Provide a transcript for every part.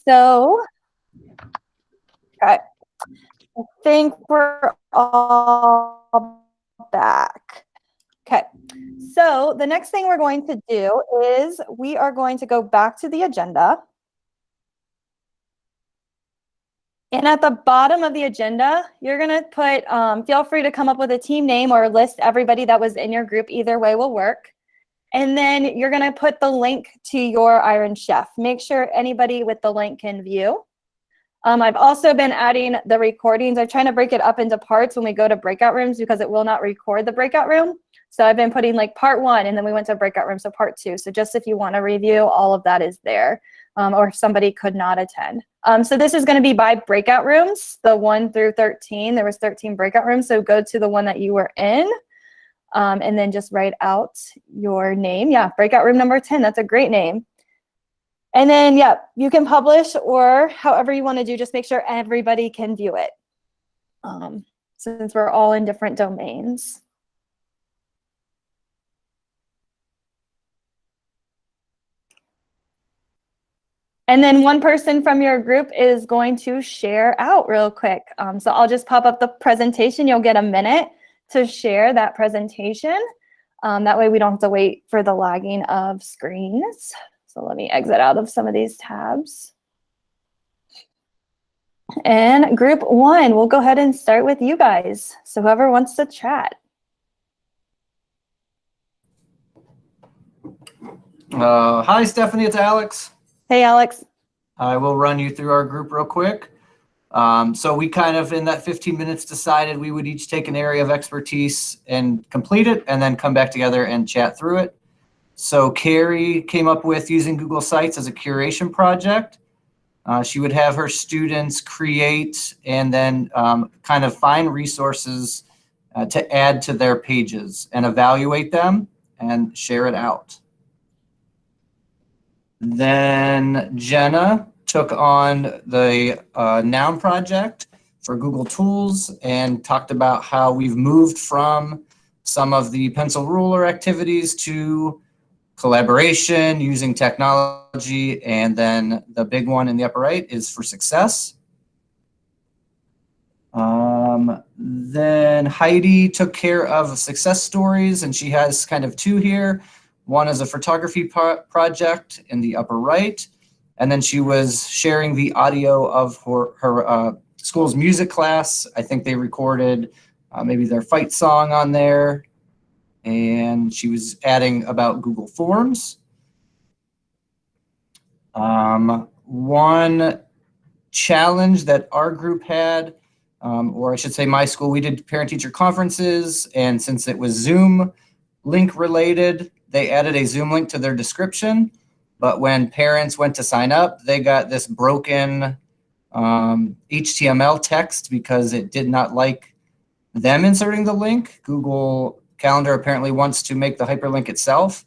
So, okay, I think we're all back. Okay, so the next thing we're going to do is we are going to go back to the agenda. And at the bottom of the agenda, you're going to put, feel free to come up with a team name or list everybody that was in your group. Either way will work. And then you're going to put the link to your Iron Chef. Make sure anybody with the link can view. I've also been adding the recordings. I'm trying to break it up into parts when we go to breakout rooms because it will not record the breakout room. So I've been putting like part 1 and then we went to breakout room, so part 2. So just if you want to review, all of that is there. Or if somebody could not attend. So this is going to be by breakout rooms, the 1 through 13. There was 13 breakout rooms, so go to the one that you were in. And then just write out your name. Yeah, breakout room number 10. That's a great name. And then, yeah, you can publish or however you want to do. Just make sure everybody can view it since we're all in different domains. And then one person from your group is going to share out real quick. So I'll just pop up the presentation. You'll get a minute to share that presentation. That way we don't have to wait for the lagging of screens. So let me exit out of some of these tabs. And group 1, we'll go ahead and start with you guys. So whoever wants to chat. Hi, Stephanie, it's Alex. Hey, Alex. I will run you through our group real quick. So we kind of, in that 15 minutes, decided we would each take an area of expertise and complete it, and then come back together and chat through it. So Carrie came up with using Google Sites as a curation project. She would have her students create and then kind of find resources to add to their pages and evaluate them and share it out. Then Jenna took on the noun project for Google Tools and talked about how we've moved from some of the pencil ruler activities to collaboration using technology. And then the big one in the upper right is for success. Then Heidi took care of success stories, and she has kind of 2 here. One is a photography project in the upper right. And then she was sharing the audio of her school's music class. I think they recorded maybe their fight song on there. And she was adding about Google Forms. One challenge that our group had, or I should say my school, we did parent-teacher conferences. And since it was Zoom link related, they added a Zoom link to their description. But when parents went to sign up, they got this broken HTML text because it did not like them inserting the link. Google Calendar apparently wants to make the hyperlink itself.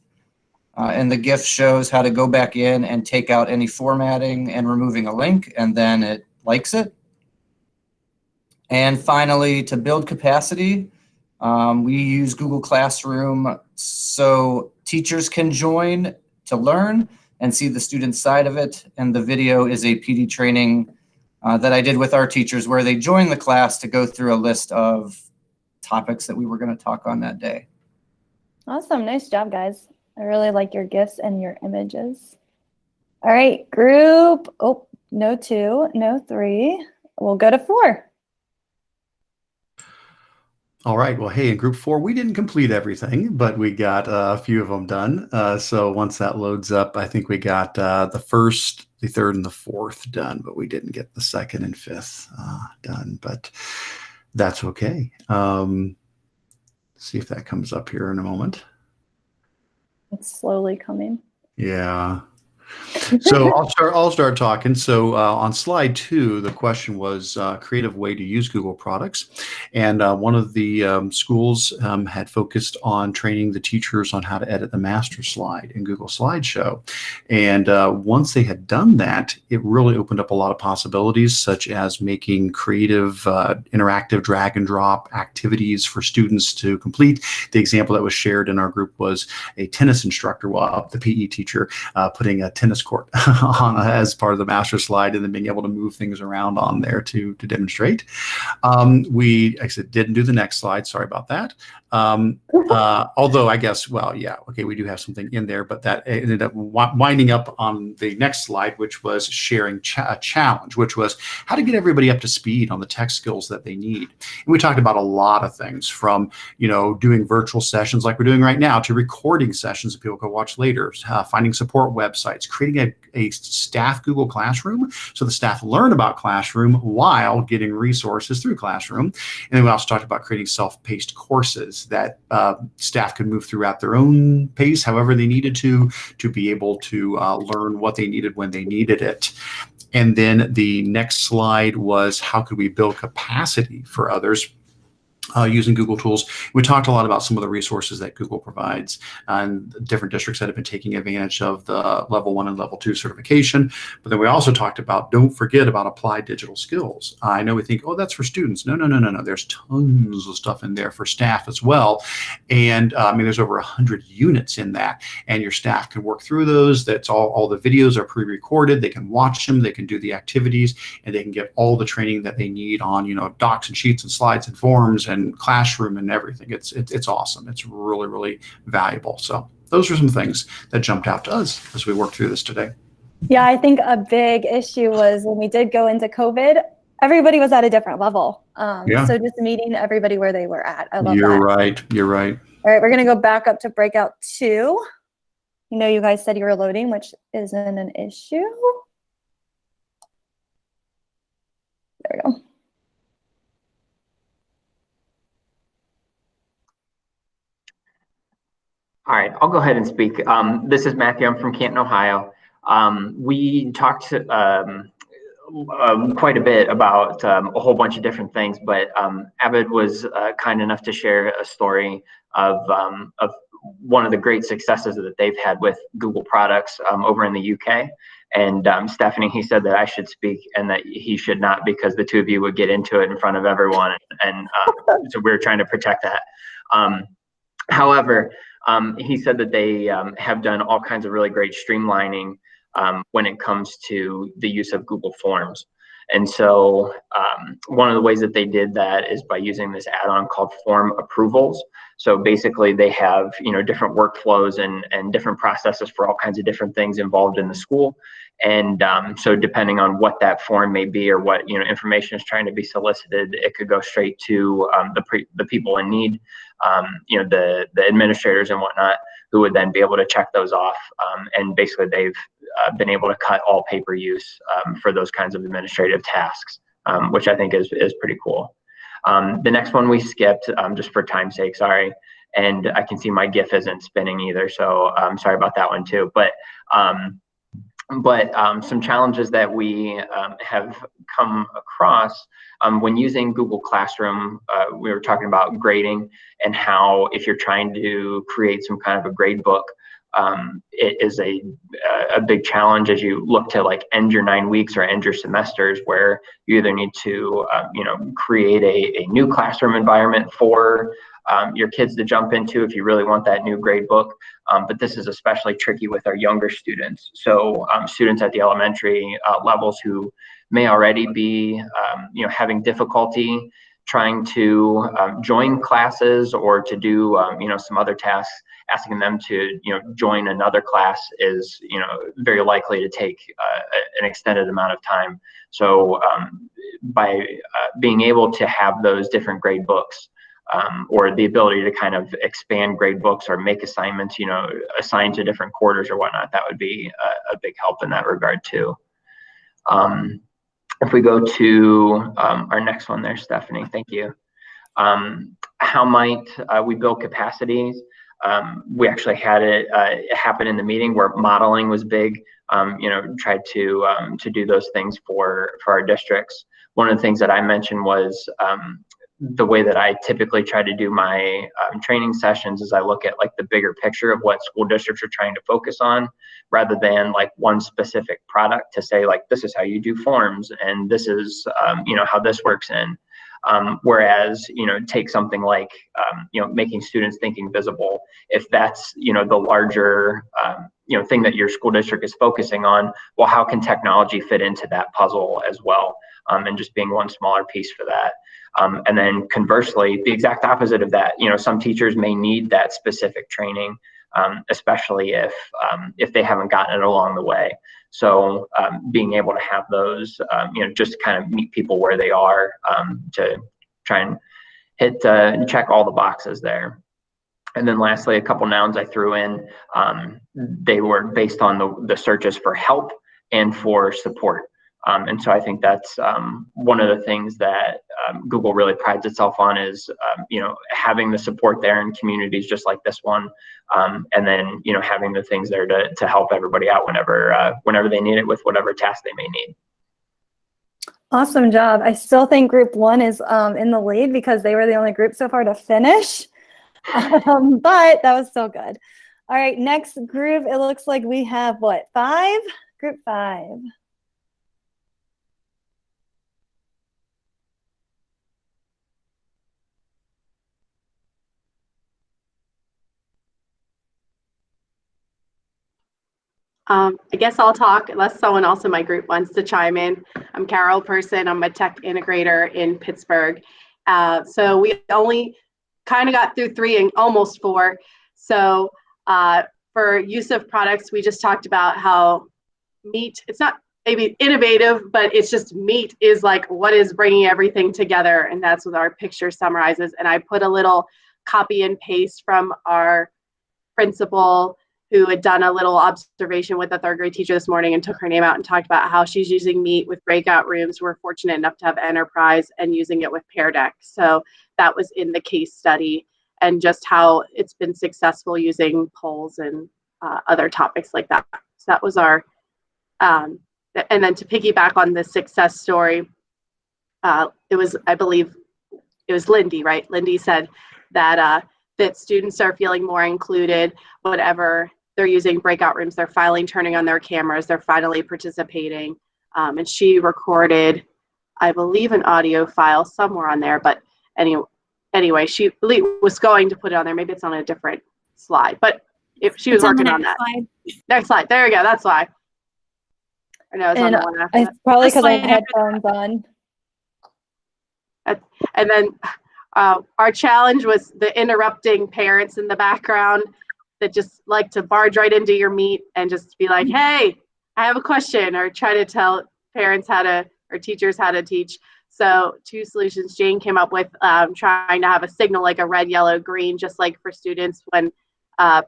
And the GIF shows how to go back in and take out any formatting and removing a link, and then it likes it. And finally, to build capacity, we use Google Classroom so teachers can join to learn and see the student side of it. And the video is a PD training that I did with our teachers where they joined the class to go through a list of topics that we were going to talk on that day. Awesome. Nice job, guys. I really like your GIFs and your images. All right, group. Oh, no 2, no 3. We'll go to 4. All right. Well, hey, in group 4, we didn't complete everything, but we got a few of them done. So once that loads up, I think we got the first, the third, and the fourth done, but we didn't get the second and fifth done. But that's okay. See if that comes up here in a moment. It's slowly coming. Yeah. So I'll start talking. So on slide 2, the question was creative way to use Google products. And one of the schools had focused on training the teachers on how to edit the master slide in Google Slideshow. And once they had done that, it really opened up a lot of possibilities, such as making creative, interactive drag and drop activities for students to complete. The example that was shared in our group was a tennis instructor, the PE teacher, putting a tennis court as part of the master slide, and then being able to move things around on there to demonstrate. We actually didn't do the next slide. Sorry about that. Although I guess, well, yeah, okay, we do have something in there, but that ended up winding up on the next slide, which was sharing a challenge, which was how to get everybody up to speed on the tech skills that they need. And we talked about a lot of things, from, you know, doing virtual sessions like we're doing right now, to recording sessions that people can watch later, finding support websites, creating a staff Google Classroom so the staff learn about Classroom while getting resources through Classroom. And then we also talked about creating self-paced courses that staff could move through at their own pace, however they needed to be able to learn what they needed when they needed it. And then the next slide was, how could we build capacity for others using Google tools? We talked a lot about some of the resources that Google provides and different districts that have been taking advantage of the level 1 and level 2 certification. But then we also talked about, don't forget about applied digital skills. I know we think, oh, that's for students. No. There's tons of stuff in there for staff as well. And I mean, there's over 100 units in that, and your staff can work through those. That's all the videos are pre-recorded. They can watch them, they can do the activities, and they can get all the training that they need on, you know, docs and sheets and slides and forms and Classroom and everything. It's awesome. It's really, really valuable. So those are some things that jumped out to us as we worked through this today. Yeah, I think a big issue was when we did go into COVID, everybody was at a different level. So just meeting everybody where they were at. I love that. You're right. You're right. All right, we're going to go back up to breakout 2. You know, you guys said you were loading, which isn't an issue. There we go. All right, I'll go ahead and speak. This is Matthew. I'm from Canton, Ohio. We talked quite a bit about a whole bunch of different things, but Abed was kind enough to share a story of one of the great successes that they've had with Google products over in the UK. And Stephanie, he said that I should speak and that he should not, because the two of you would get into it in front of everyone. And so we're trying to protect that. However, he said that they have done all kinds of really great streamlining when it comes to the use of Google Forms. And so one of the ways that they did that is by using this add-on called Form Approvals. So basically they have, you know, different workflows and different processes for all kinds of different things involved in the school. And so depending on what that form may be or what, you know, information is trying to be solicited, it could go straight to the people in need, you know, the administrators and whatnot, who would then be able to check those off. And basically they've been able to cut all paper use for those kinds of administrative tasks, which I think is pretty cool. The next one we skipped, just for time's sake, sorry. And I can see my GIF isn't spinning either, so I'm sorry about that one too. But some challenges that we have come across when using Google Classroom, we were talking about grading and how if you're trying to create some kind of a grade book, it is a big challenge as you look to like end your 9 weeks or end your semesters, where you either need to you know, create a new classroom environment for your kids to jump into if you really want that new grade book. But this is especially tricky with our younger students. So students at the elementary levels who may already be you know, having difficulty trying to join classes or to do you know, some other tasks. Asking them to, you know, join another class is, you know, very likely to take an extended amount of time. So by being able to have those different grade books, or the ability to kind of expand grade books or make assignments, you know, assigned to different quarters or whatnot, that would be a big help in that regard too. If we go to our next one there, Stephanie, thank you. How might we build capacities? We actually had it happen in the meeting where modeling was big. You know, tried to do those things for our districts. One of the things that I mentioned was the way that I typically try to do my training sessions is I look at like the bigger picture of what school districts are trying to focus on, rather than like one specific product to say like, this is how you do forms and this is you know, how this works in. Whereas, take something like, making students think invisible. If that's, the larger, thing that your school district is focusing on, well, how can technology fit into that puzzle as well? And just being one smaller piece for that. And then conversely, the exact opposite of that, some teachers may need that specific training, especially if they haven't gotten it along the way. So being able to have those, just kind of meet people where they are, to try and check all the boxes there. And then lastly, a couple nouns I threw in, they were based on the searches for help and for support. And so I think that's one of the things that Google really prides itself on is, having the support there in communities just like this one. And then, having the things there to help everybody out whenever they need it with whatever task they may need. Awesome job. I still think group 1 is in the lead because they were the only group so far to finish. But that was so good. All right, next group, it looks like we have what, 5? Group 5. I guess I'll talk unless someone else in my group wants to chime in. I'm Carol Person. I'm a tech integrator in Pittsburgh. So we only kind of got through 3 and almost 4. So for use of products, we just talked about how Meet, it's not maybe innovative, but it's just Meet is like what is bringing everything together. And that's what our picture summarizes. And I put a little copy and paste from our principal who had done a little observation with a 3rd grade teacher this morning and took her name out and talked about how she's using Meet with breakout rooms. We're fortunate enough to have Enterprise and using it with Pear Deck. So that was in the case study, and just how it's been successful using polls and other topics like that. So that was our, and then to piggyback on the success story, it was, I believe, it was Lindy, right? Lindy said that that students are feeling more included, whatever they're using breakout rooms, they're finally turning on their cameras, they're finally participating. And she recorded, I believe, an audio file somewhere on there, but anyway, she was going to put it on there. Maybe it's on a different slide, but if she was working on that. Slide. Next slide, there we go, that's why. I know it's on the one after that. It's probably because I had headphones on. And then our challenge was the interrupting parents in the background that just like to barge right into your Meet and just be like, hey, I have a question, or try to tell parents or teachers how to teach. So 2 solutions Jane came up with, trying to have a signal like a red, yellow, green, just like for students when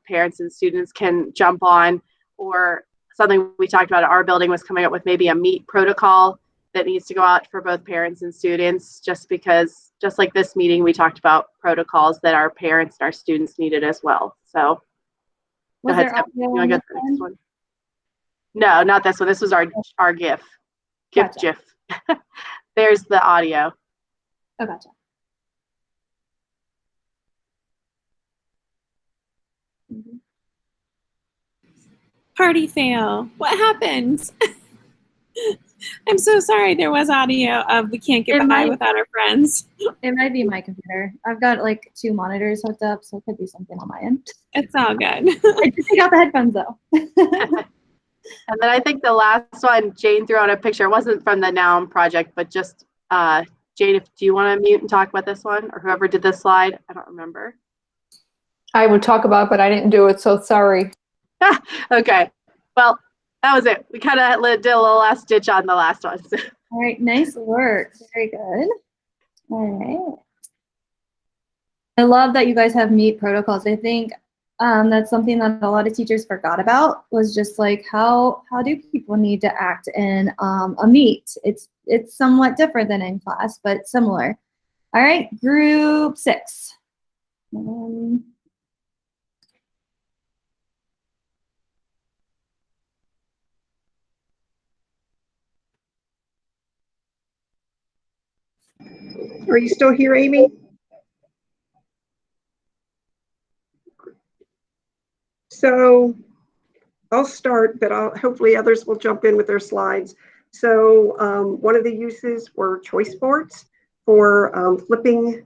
parents and students can jump on, or something we talked about at our building was coming up with maybe a Meet protocol that needs to go out for both parents and students, just because, just like this meeting, we talked about protocols that our parents and our students needed as well. So go ahead, Steph. You want to go to the next one? No, not this one. This was our GIF. Gotcha. GIF. There's the audio. Oh, gotcha. Party fail. What happened? I'm so sorry. There was audio of we can't get by without our friends. It might be my computer. I've got like 2 monitors hooked up, so it could be something on my end. It's all good. I just take out the headphones though. And then I think the last one, Jane threw out a picture. It wasn't from the Noun project, but just Jane, do you want to mute and talk about this one, or whoever did this slide? I don't remember. I would talk about it, but I didn't do it, so sorry. Okay. Well, that was it. We kind of did a little last ditch on the last one. All right, nice work. Very good. All right. I love that you guys have Meet protocols. I think that's something that a lot of teachers forgot about, was just like how do people need to act in a Meet? It's somewhat different than in class, but similar. All right, group 6. Are you still here, Amy? So I'll start, but hopefully others will jump in with their slides. So one of the uses were choice boards. for flipping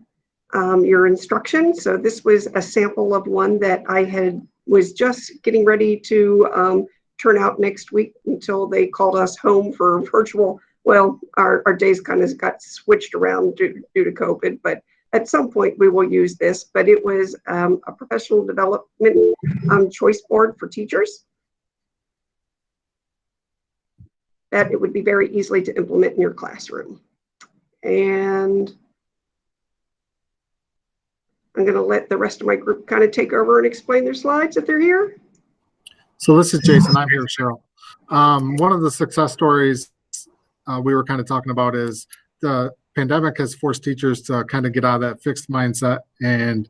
your instruction. So this was a sample of one that I was just getting ready to turn out next week until they called us home for virtual. Well, our days kind of got switched around due to COVID, but at some point we will use this. But it was a professional development choice board for teachers that it would be very easily to implement in your classroom. And I'm going to let the rest of my group kind of take over and explain their slides if they're here. So this is Jason. I'm here, Cheryl. One of the success stories we were kind of talking about is the pandemic has forced teachers to kind of get out of that fixed mindset and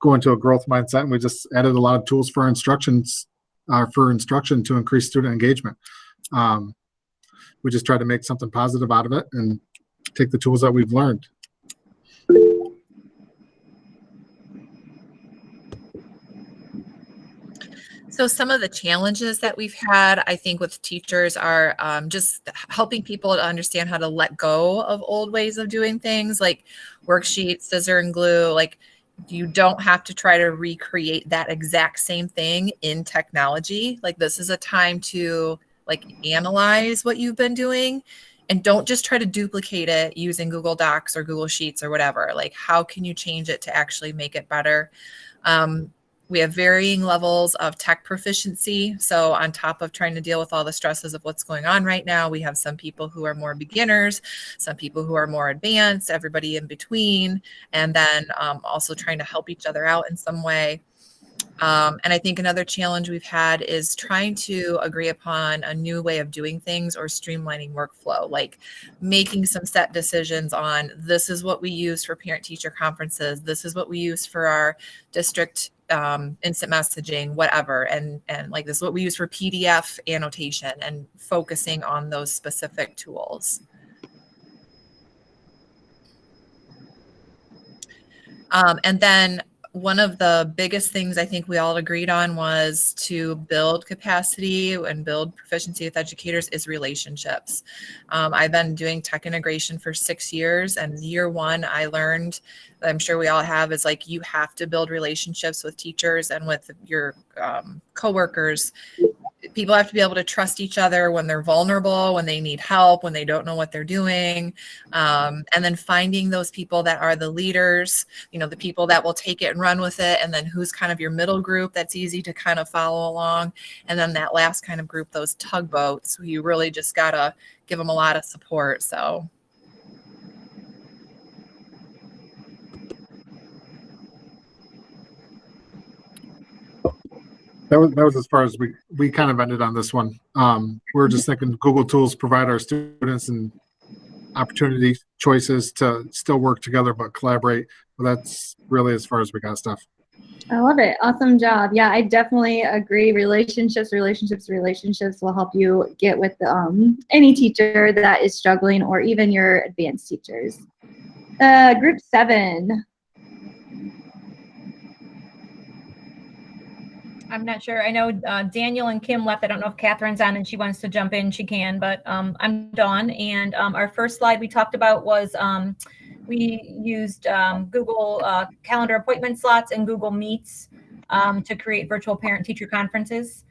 go into a growth mindset. And we just added a lot of tools for instruction to increase student engagement. We just try to make something positive out of it and take the tools that we've learned. So some of the challenges that we've had, I think, with teachers are just helping people to understand how to let go of old ways of doing things, like worksheets, scissor and glue. Like, you don't have to try to recreate that exact same thing in technology. Like, this is a time to analyze what you've been doing, and don't just try to duplicate it using Google Docs or Google Sheets or whatever. Like, how can you change it to actually make it better? We have varying levels of tech proficiency. So on top of trying to deal with all the stresses of what's going on right now, we have some people who are more beginners, some people who are more advanced, everybody in between, and then also trying to help each other out in some way. And I think another challenge we've had is trying to agree upon a new way of doing things or streamlining workflow, like making some set decisions on, this is what we use for parent-teacher conferences, this is what we use for our district instant messaging, whatever, and like, this is what we use for PDF annotation, and focusing on those specific tools. And then one of the biggest things I think we all agreed on was to build capacity and build proficiency with educators is relationships. I've been doing tech integration for 6 years, and year one I learned, I'm sure we all have, is like, you have to build relationships with teachers and with your coworkers. People have to be able to trust each other when they're vulnerable, when they need help, when they don't know what they're doing. And then finding those people that are the leaders, the people that will take it and run with it. And then who's kind of your middle group that's easy to kind of follow along. And then that last kind of group, those tugboats, you really just got to give them a lot of support. So. That was as far as we kind of ended on this one. We're just thinking Google tools provide our students and opportunity choices to still work together but collaborate. Well, that's really as far as we got stuff. I love it. Awesome job. Yeah, I definitely agree. Relationships will help you get with any teacher that is struggling, or even your advanced teachers. Group 7. I'm not sure. I know Daniel and Kim left. I don't know if Catherine's on and she wants to jump in. She can, but I'm Dawn. And our first slide we talked about was we used Google Calendar appointment slots and Google Meets to create virtual parent-teacher conferences.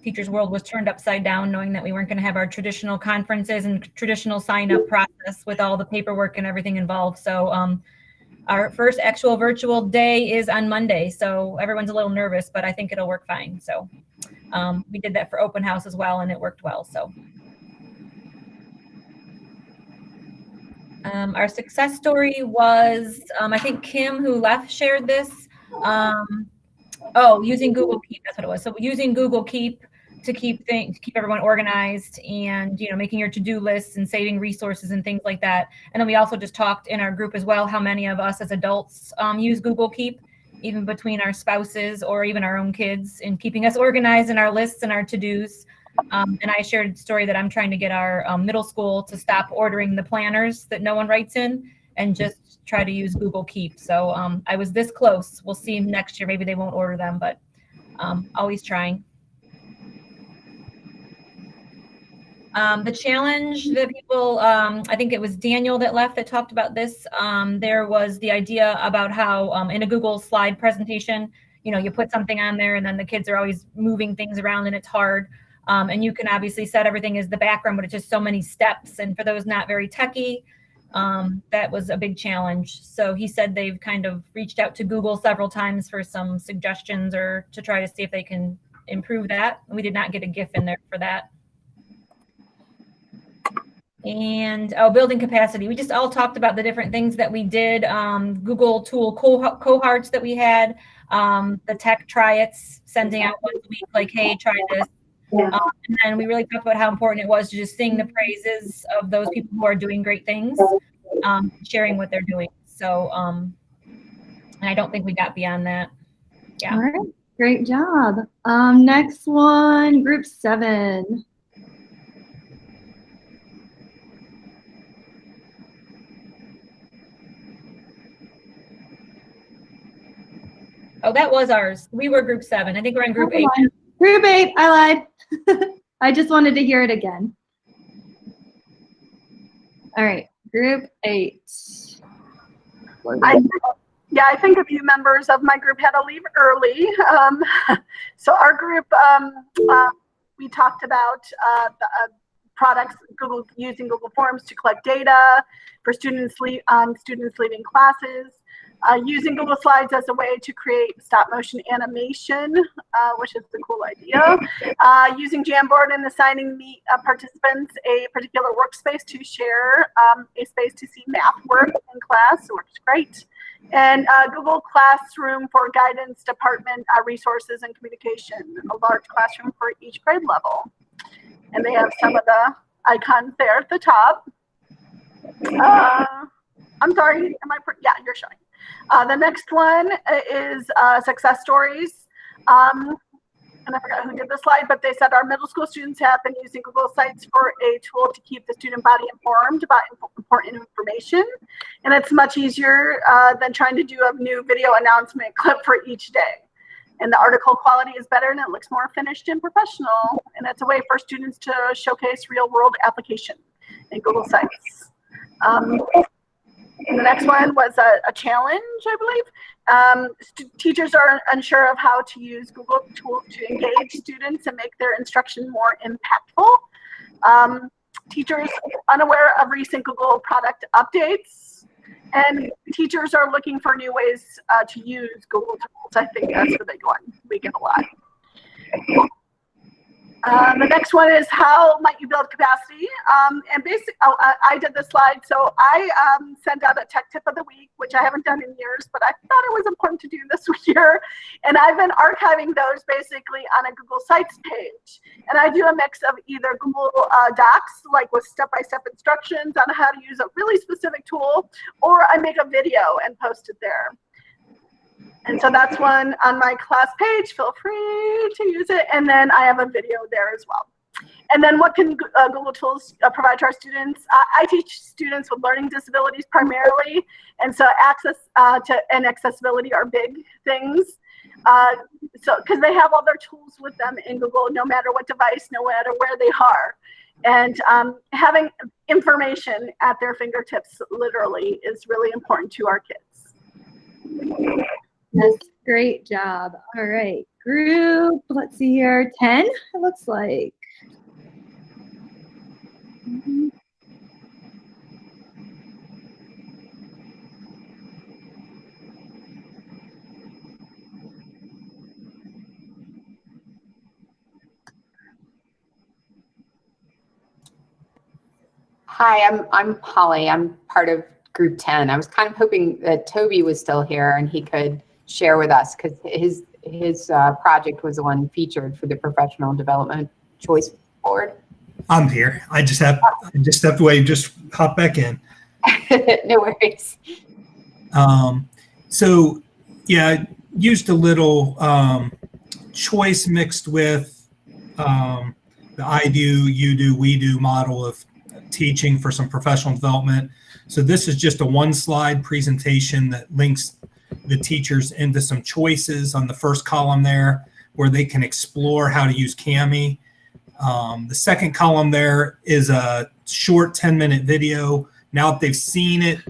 Teachers' world was turned upside down, knowing that we weren't going to have our traditional conferences and traditional sign-up process with all the paperwork and everything involved. So our first actual virtual day is on Monday, so everyone's a little nervous, but I think it'll work fine. So we did that for open house as well, and it worked well. So our success story was, I think Kim, who left, shared this. Using Google Keep, that's what it was. So using Google Keep to keep everyone organized, and making your to-do lists and saving resources and things like that. And then we also just talked in our group as well how many of us as adults use Google Keep, even between our spouses or even our own kids, in keeping us organized in our lists and our to-dos. And I shared a story that I'm trying to get our middle school to stop ordering the planners that no one writes in and just try to use Google Keep. So I was this close. We'll see next year. Maybe they won't order them, but always trying. The challenge that people, I think it was Daniel that left that talked about this. There was the idea about how in a Google slide presentation, you put something on there and then the kids are always moving things around and it's hard. And you can obviously set everything as the background, but it's just so many steps. And for those not very techie, that was a big challenge. So he said they've kind of reached out to Google several times for some suggestions or to try to see if they can improve that. And we did not get a GIF in there for that. And building capacity. We just all talked about the different things that we did. Google tool cohorts that we had, the tech try-its, sending out once a week, like, hey, try this. And then we really talked about how important it was to just sing the praises of those people who are doing great things, sharing what they're doing. So, and I don't think we got beyond that. Yeah. All right, great job. Next one, group 7. Oh, that was ours. We were group 7. I think we're in group 8. Group 8, I lied. I just wanted to hear it again. All right, group 8. I think a few members of my group had to leave early. So our group, we talked about the products, using Google Forms to collect data for students leaving classes. Using Google Slides as a way to create stop motion animation, which is a cool idea. Using Jamboard and assigning participants a particular workspace to share a space to see math work in class, works great. And Google Classroom for guidance department resources and communication, a large classroom for each grade level. And they have some of the icons there at the top. I'm sorry, yeah, you're showing. The next one is success stories. And I forgot who did the slide, but they said our middle school students have been using Google Sites for a tool to keep the student body informed about important information. And it's much easier than trying to do a new video announcement clip for each day. And the article quality is better and it looks more finished and professional. And it's a way for students to showcase real world application in Google Sites. And the next one was a challenge, I believe. Teachers are unsure of how to use Google tools to engage students and make their instruction more impactful. Teachers unaware of recent Google product updates. And teachers are looking for new ways to use Google tools. I think that's the big one. We get a lot. The next one is how might you build capacity? And basically, I did the slide. So I sent out a tech tip of the week, which I haven't done in years, but I thought it was important to do this year. And I've been archiving those basically on a Google Sites page. And I do a mix of either Google Docs, like with step-by-step instructions on how to use a really specific tool, or I make a video and post it there. And so that's one on my class page. Feel free to use it. And then I have a video there as well. And then what can Google tools provide to our students? I teach students with learning disabilities primarily. And so access and accessibility are big things. Because they have all their tools with them in Google, no matter what device, no matter where they are. And having information at their fingertips literally is really important to our kids. Yes, great job. All right, group, let's see here, 10, it looks like. Hi, I'm Holly. I'm part of Group 10. I was kind of hoping that Toby was still here and he could share with us because his project was the one featured for the Professional Development Choice Board. I'm here. I just stepped away, just hop back in. No worries. So yeah, I used a little choice mixed with the I do, you do, we do model of teaching for some professional development. So this is just a one slide presentation that links the teachers into some choices on the first column there where they can explore how to use Kami. The second column there is a short 10-minute video. Now that they've seen it,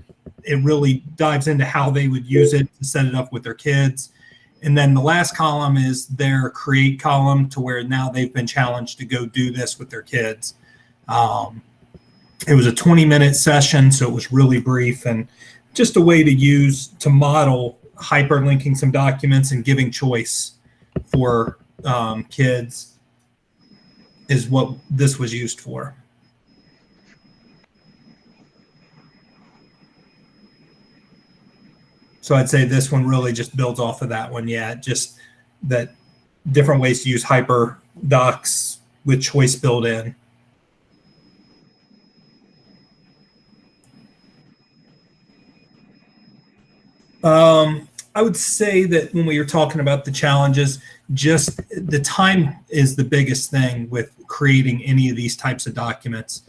it really dives into how they would use it to set it up with their kids. And then the last column is their create column, to where now they've been challenged to go do this with their kids. It was a 20-minute session, so it was really brief, and just a way to use to model hyperlinking some documents and giving choice for kids is what this was used for. So I'd say this one really just builds off of that one. Yeah, just that different ways to use hyper docs with choice built in. I would say that when we were talking about the challenges, just the time is the biggest thing with creating any of these types of documents.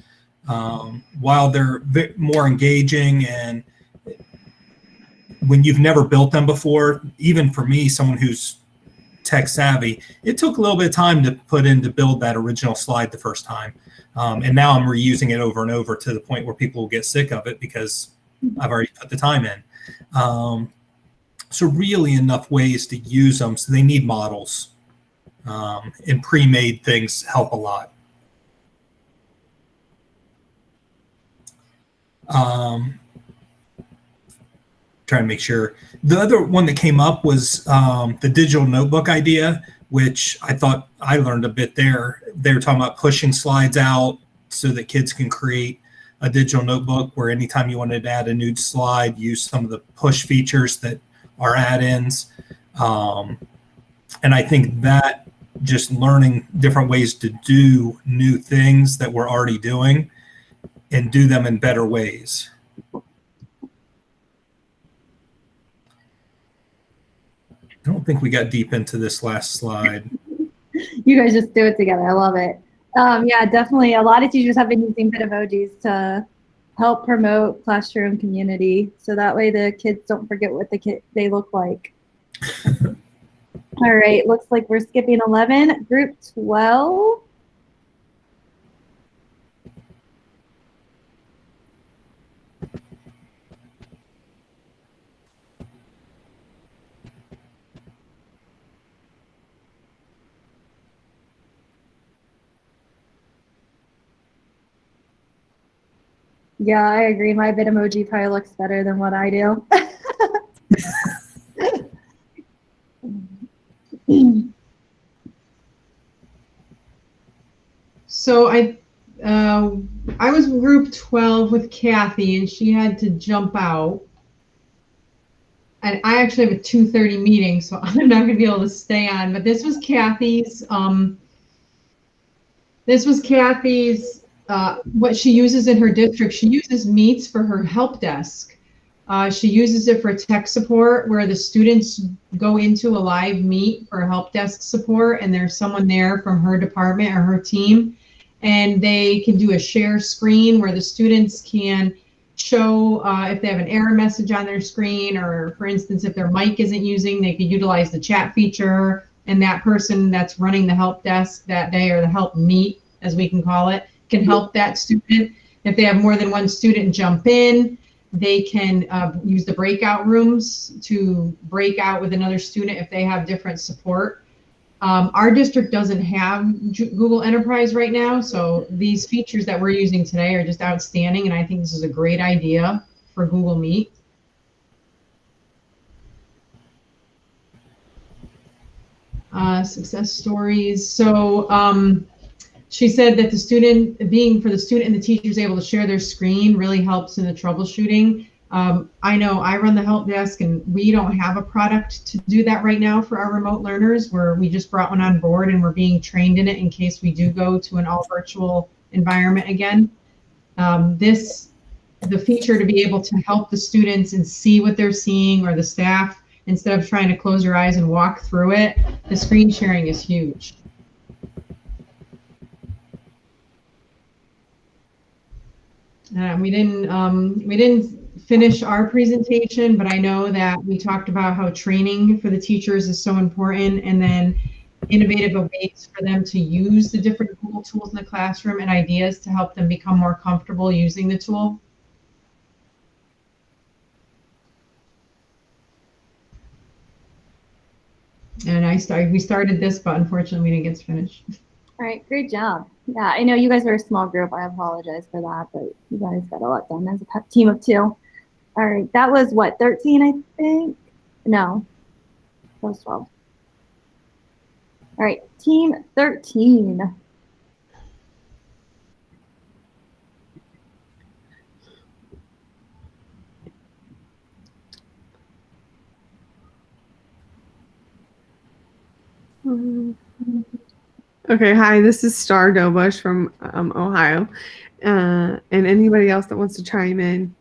While they're more engaging, and when you've never built them before, even for me, someone who's tech savvy, it took a little bit of time to put in to build that original slide the first time. And now I'm reusing it over and over to the point where people will get sick of it because I've already put the time in. So really enough ways to use them. So they need models, and pre-made things help a lot. Trying to make sure. The other one that came up was the digital notebook idea, which I thought I learned a bit there. They were talking about pushing slides out so that kids can create a digital notebook where anytime you wanted to add a new slide, use some of the push features that are add-ins. And I think that just learning different ways to do new things that we're already doing and do them in better ways. I don't think we got deep into this last slide. You guys just do it together. I love it. Yeah, definitely. A lot of teachers have been using Bitamojis to help promote classroom community, so that way the kids don't forget what they look like. All right, looks like we're skipping 11. Group 12. Yeah, I agree. My Bitmoji probably looks better than what I do. So I was group 12 with Cathy, and she had to jump out. And I actually have a 2:30 meeting, so I'm not going to be able to stay on. But this was Cathy's. What she uses in her district. She uses Meets for her help desk. She uses it for tech support, where the students go into a live meet for help desk support, and there's someone there from her department or her team, and they can do a share screen where the students can show if they have an error message on their screen, or for instance, if their mic isn't using, they could utilize the chat feature, and that person that's running the help desk that day, or the help meet, as we can call it, can help that student. If they have more than one student jump in, they can use the breakout rooms to break out with another student if they have different support. Our district doesn't have Google Enterprise right now, so these features that we're using today are just outstanding, and I think this is a great idea for Google Meet. Success stories. So she said that the student, for the student and the teachers able to share their screen really helps in the troubleshooting. I know I run the help desk, and we don't have a product to do that right now for our remote learners, where we just brought one on board and we're being trained in it in case we do go to an all virtual environment again. The feature to be able to help the students and see what they're seeing, or the staff, instead of trying to close your eyes and walk through it, the screen sharing is huge. We didn't finish our presentation, but I know that we talked about how training for the teachers is so important, and then innovative ways for them to use the different Google tools in the classroom and ideas to help them become more comfortable using the tool. And we started this, but unfortunately we didn't get to finish. All right, great job. Yeah, I know you guys are a small group. I apologize for that, but you guys got a lot done as a team of 2. All right, that was what, 13, I think? No, that was 12. All right, team 13. Okay, hi, this is Star Dobush from Ohio. And anybody else that wants to chime in,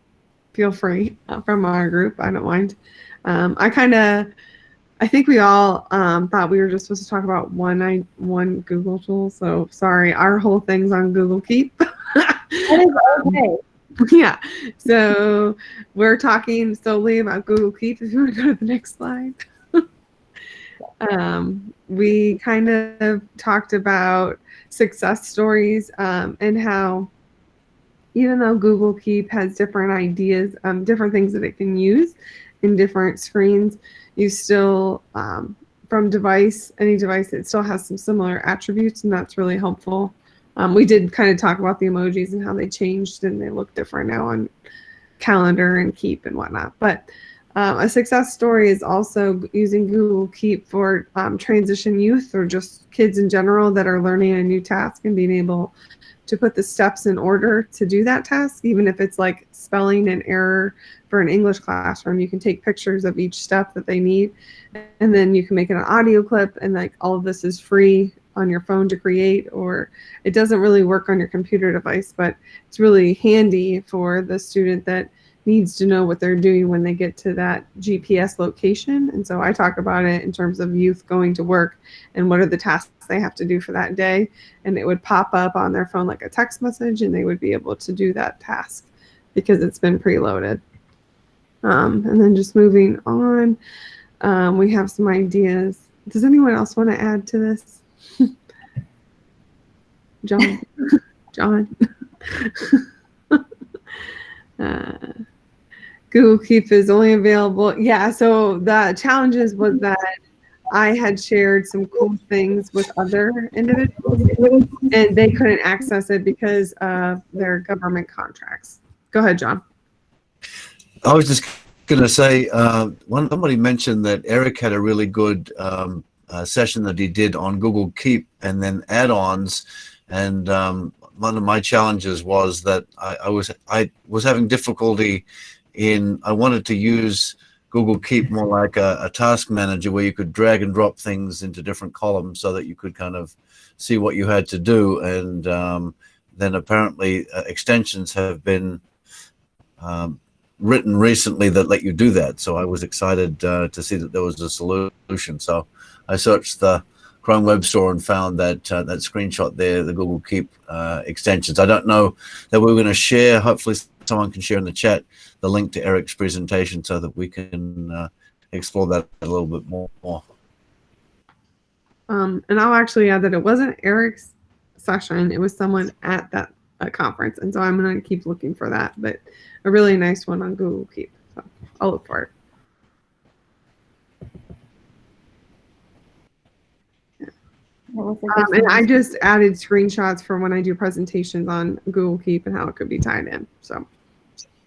feel free from our group. I don't mind. I think we all thought we were just supposed to talk about one Google tool. So sorry, our whole thing's on Google Keep. That is okay. Yeah, so we're talking solely about Google Keep. If you want to go to the next slide. We kind of talked about success stories and how even though Google Keep has different ideas, different things that it can use in different screens, you still, from any device, it still has some similar attributes, and that's really helpful. We did kind of talk about the emojis and how they changed and they look different now on Calendar and Keep and whatnot. But a success story is also using Google Keep for transition youth or just kids in general that are learning a new task and being able to put the steps in order to do that task, even if it's like spelling an error for an English classroom. You can take pictures of each step that they need, and then you can make an audio clip, and like all of this is free on your phone to create, or it doesn't really work on your computer device, but it's really handy for the student that needs to know what they're doing when they get to that GPS location. And so I talk about it in terms of youth going to work and what are the tasks they have to do for that day. And it would pop up on their phone like a text message, and they would be able to do that task because it's been preloaded. And then just moving on, we have some ideas. Does anyone else want to add to this? John? John? Google Keep is only available. Yeah, so the challenges was that I had shared some cool things with other individuals and they couldn't access it because of their government contracts. Go ahead, John. I was just going to say, somebody mentioned that Eric had a really good session that he did on Google Keep and then add-ons. And one of my challenges was that I was having difficulty I wanted to use Google Keep more like a task manager where you could drag and drop things into different columns so that you could kind of see what you had to do. And then apparently extensions have been written recently that let you do that. So I was excited to see that there was a solution. So I searched the Chrome Web Store and found that that screenshot there, the Google Keep extensions. I don't know that we're going to share. Hopefully someone can share in the chat the link to Eric's presentation so that we can explore that a little bit more. And I'll actually add that it wasn't Eric's session. It was someone at that conference. And so I'm going to keep looking for that. But a really nice one on Google Keep. So I'll look for it. And I just added screenshots for when I do presentations on Google Keep and how it could be tied in. So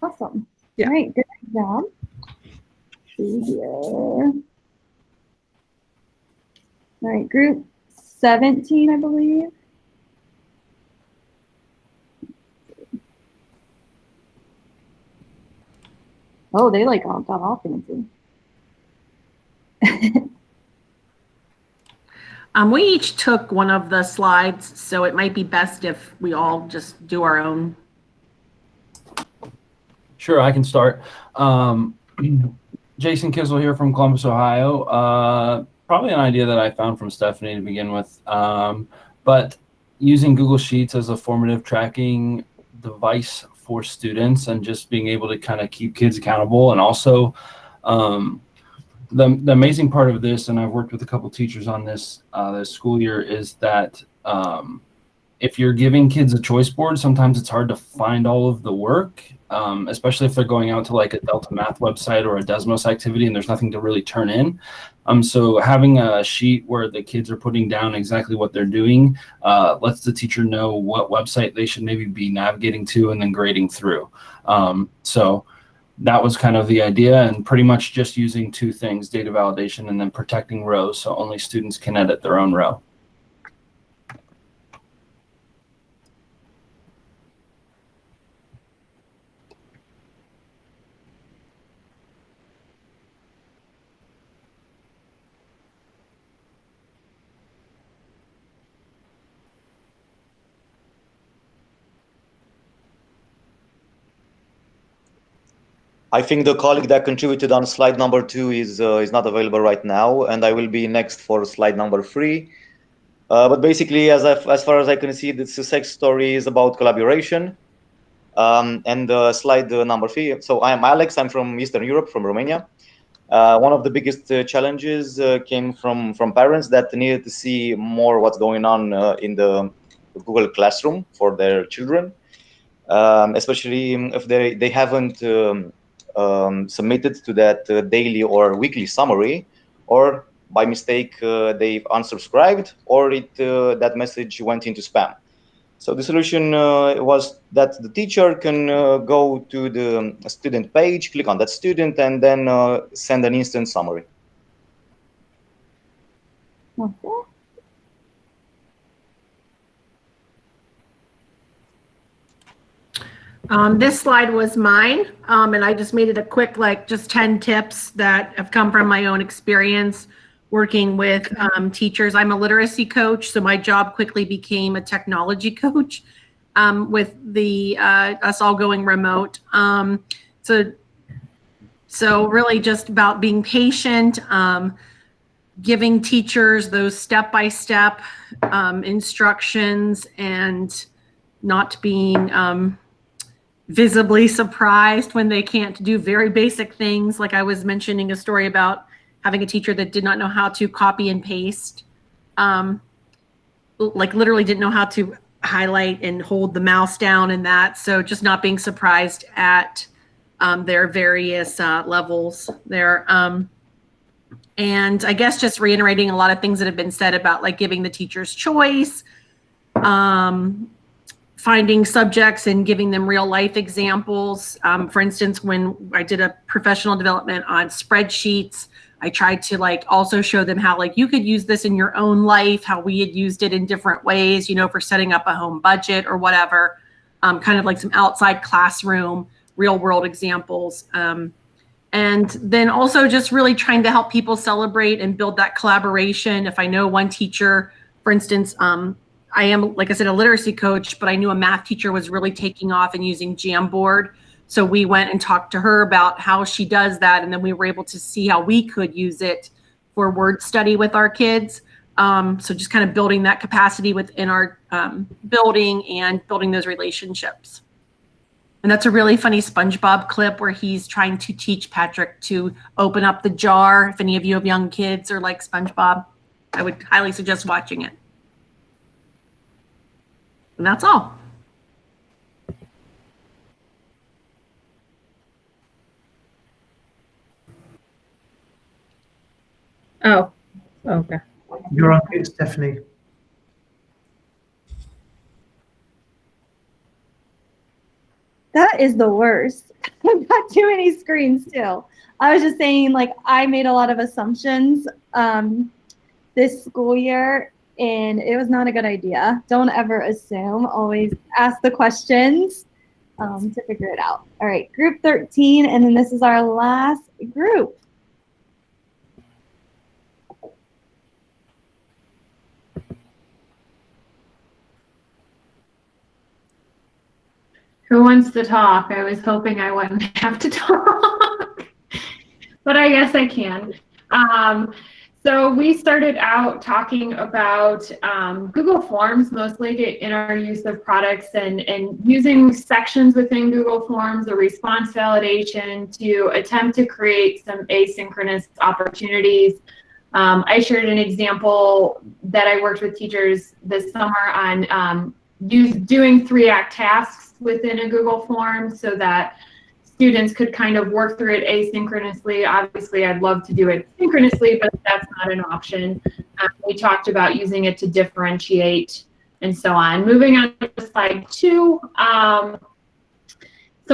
awesome. Yeah. All right, good job. See here. All right, group 17, I believe. Oh, they like all got all fancy. We each took one of the slides, so it might be best if we all just do our own. Sure, I can start. Jason Kissel here from Columbus, Ohio. Probably an idea that I found from Stephanie to begin with, but using Google Sheets as a formative tracking device for students and just being able to kind of keep kids accountable and also the amazing part of this, and I've worked with a couple teachers on this this school year, is that if you're giving kids a choice board, sometimes it's hard to find all of the work, especially if they're going out to like a Delta Math website or a Desmos activity and there's nothing to really turn in. So having a sheet where the kids are putting down exactly what they're doing lets the teacher know what website they should maybe be navigating to and then grading through. So that was kind of the idea, and pretty much just using two things, data validation and then protecting rows, so only students can edit their own row. I think the colleague that contributed on slide number 2 is not available right now, and I will be next for slide number 3. But basically, as far as I can see, the success story is about collaboration. And slide number 3. So I am Alex. I'm from Eastern Europe, from Romania. One of the biggest challenges came from parents that needed to see more what's going on in the Google Classroom for their children, especially if they haven't submitted to that daily or weekly summary, or by mistake they've unsubscribed, or that message went into spam. So the solution was that the teacher can go to the student page, click on that student, and then send an instant summary. This slide was mine, and I just made it a quick, like just 10 tips that have come from my own experience working with teachers. I'm a literacy coach, so my job quickly became a technology coach with the us all going remote. So really just about being patient, giving teachers those step-by-step instructions, and not being visibly surprised when they can't do very basic things. Like I was mentioning a story about having a teacher that did not know how to copy and paste, like literally didn't know how to highlight and hold the mouse down and that. So just not being surprised at their various levels there. And I guess just reiterating a lot of things that have been said about like giving the teachers choice, finding subjects and giving them real life examples. For instance, when I did a professional development on spreadsheets, I tried to like also show them how like you could use this in your own life, how we had used it in different ways, you know, for setting up a home budget or whatever, kind of like some outside classroom, real world examples. And then also just really trying to help people celebrate and build that collaboration. If I know one teacher, for instance, I am, like I said, a literacy coach, but I knew a math teacher was really taking off and using Jamboard. So we went and talked to her about how she does that. And then we were able to see how we could use it for word study with our kids. So just kind of building that capacity within our building and building those relationships. And that's a really funny SpongeBob clip where he's trying to teach Patrick to open up the jar. If any of you have young kids or like SpongeBob, I would highly suggest watching it. And that's all. Oh, okay. You're on mute, Stephanie. That is the worst. I've got too many screens still. I was just saying, like, I made a lot of assumptions this school year, and it was not a good idea. Don't ever assume. Always ask the questions to figure it out. All right, group 13, and then this is our last group. Who wants to talk? I was hoping I wouldn't have to talk, but I guess I can. So we started out talking about Google Forms mostly in our use of products and using sections within Google Forms, the response validation, to attempt to create some asynchronous opportunities. I shared an example that I worked with teachers this summer on doing 3-act tasks within a Google form so that students could kind of work through it asynchronously. Obviously, I'd love to do it synchronously, but that's not an option. We talked about using it to differentiate and so on. Moving on to slide 2, some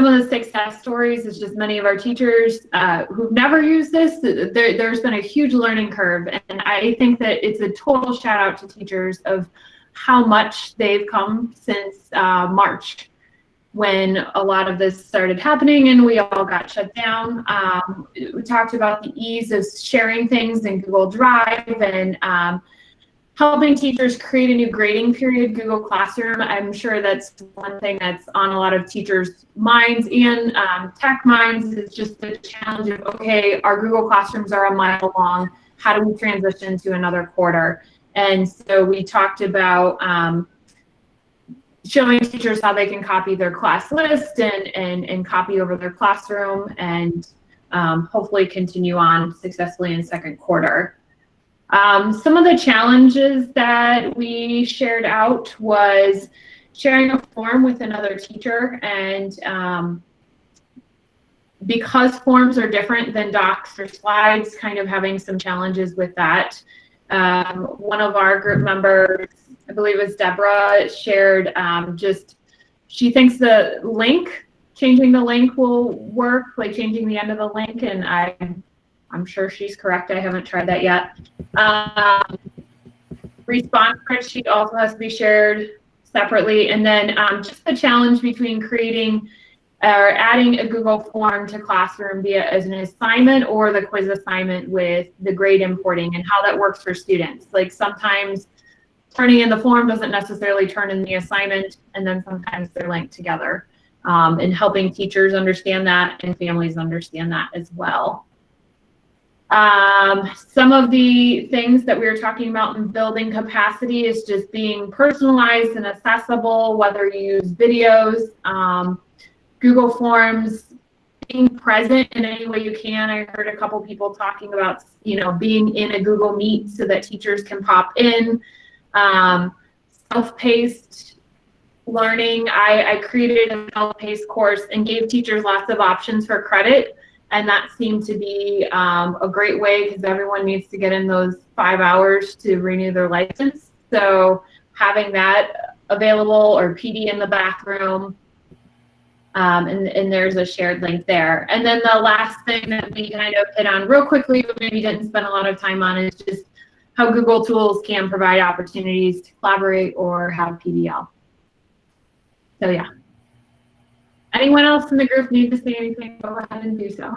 of the success stories is just many of our teachers who've never used this, there's been a huge learning curve. And I think that it's a total shout out to teachers of how much they've come since March, when a lot of this started happening and we all got shut down. We talked about the ease of sharing things in Google Drive and helping teachers create a new grading period, Google Classroom. I'm sure that's one thing that's on a lot of teachers' minds and tech minds, is just the challenge of, okay, our Google Classrooms are a mile long. How do we transition to another quarter? And so we talked about showing teachers how they can copy their class list and copy over their classroom and hopefully continue on successfully in second quarter. Some of the challenges that we shared out was sharing a form with another teacher, and because forms are different than docs or slides, kind of having some challenges with that. One of our group members, I believe it was Deborah, shared she thinks the link, changing the link will work, like changing the end of the link, and I'm sure she's correct. I haven't tried that yet. Response spreadsheet also has to be shared separately, and then just the challenge between creating or adding a Google form to Classroom via as an assignment or the quiz assignment with the grade importing and how that works for students. Like sometimes turning in the form doesn't necessarily turn in the assignment, and then sometimes they're linked together, and helping teachers understand that and families understand that as well. Some of the things that we were talking about in building capacity is just being personalized and accessible, whether you use videos, Google Forms, being present in any way you can. I heard a couple people talking about, being in a Google Meet so that teachers can pop in. Self-paced learning. I created a self-paced course and gave teachers lots of options for credit, and that seemed to be a great way because everyone needs to get in those 5 hours to renew their license. So having that available, or PD in the bathroom, and there's a shared link there. And then the last thing that we kind of hit on real quickly, but maybe didn't spend a lot of time on, is just how Google tools can provide opportunities to collaborate or have PBL. So yeah. Anyone else in the group need to say anything? Go ahead and do so.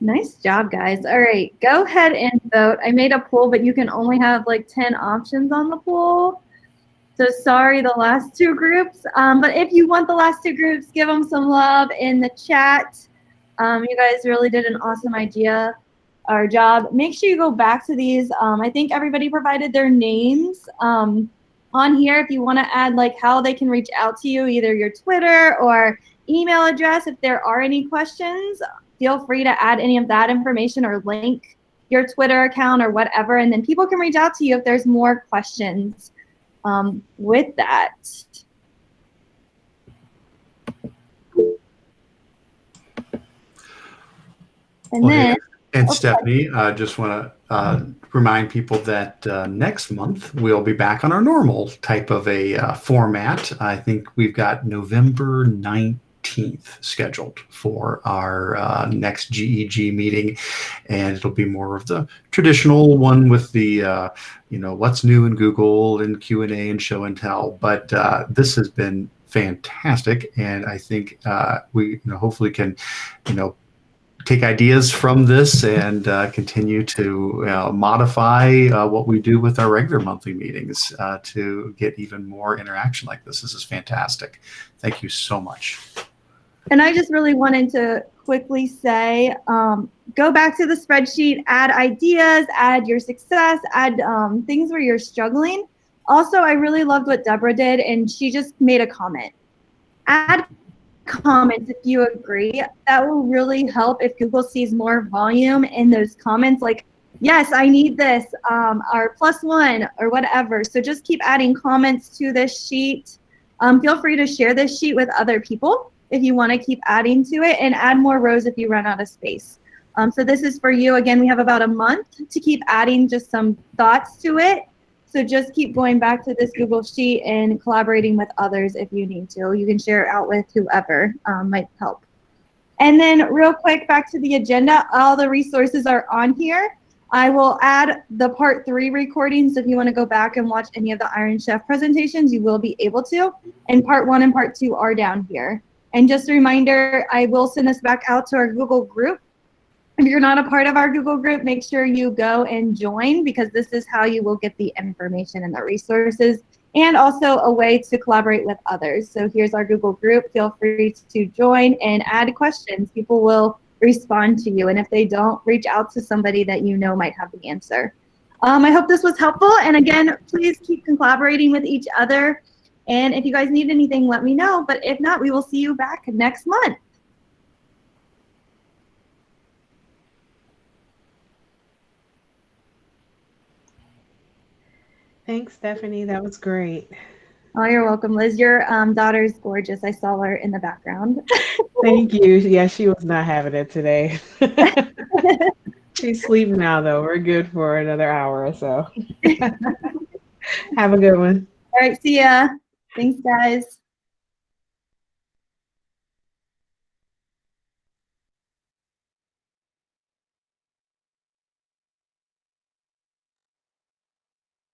Nice job, guys. All right, go ahead and vote. I made a poll, but you can only have like 10 options on the poll. So sorry, the last 2 groups. But if you want the last 2 groups, give them some love in the chat. You guys really did an awesome job. Make sure you go back to these. I think everybody provided their names on here. If you want to add like how they can reach out to you, either your Twitter or email address, if there are any questions, feel free to add any of that information or link your Twitter account or whatever, and then people can reach out to you if there's more questions with that. And then, and Stephanie, I just want to remind people that next month we'll be back on our normal type of a format. I think we've got November 19th scheduled for our next GEG meeting, and it'll be more of the traditional one with the what's new in Google and Q&A and show and tell. But this has been fantastic, and I think we hopefully can take ideas from this and continue to modify what we do with our regular monthly meetings to get even more interaction like this. This is fantastic. Thank you so much. And I just really wanted to quickly say, go back to the spreadsheet, add ideas, add your success, add things where you're struggling. Also, I really loved what Deborah did, and she just made a comment. Add comments if you agree. That will really help if Google sees more volume in those comments, like, yes, I need this, or +1, or whatever. So just keep adding comments to this sheet. Feel free to share this sheet with other people if you want to keep adding to it, and add more rows if you run out of space. So this is for you. Again, we have about a month to keep adding just some thoughts to it. So just keep going back to this Google Sheet and collaborating with others if you need to. You can share it out with whoever might help. And then real quick, back to the agenda. All the resources are on here. I will add the part 3 recordings. If you want to go back and watch any of the Iron Chef presentations, you will be able to. And part 1 and part 2 are down here. And just a reminder, I will send this back out to our Google group. If you're not a part of our Google group, make sure you go and join, because this is how you will get the information and the resources, and also a way to collaborate with others. So here's our Google group. Feel free to join and add questions. People will respond to you. And if they don't, reach out to somebody that you know might have the answer. I hope this was helpful. And again, please keep collaborating with each other. And if you guys need anything, let me know. But if not, we will see you back next month. Thanks, Stephanie. That was great. Oh, you're welcome, Liz. Your daughter's gorgeous. I saw her in the background. Thank you. Yeah, she was not having it today. She's sleeping now, though. We're good for another hour or so. Have a good one. All right, see ya. Thanks, guys.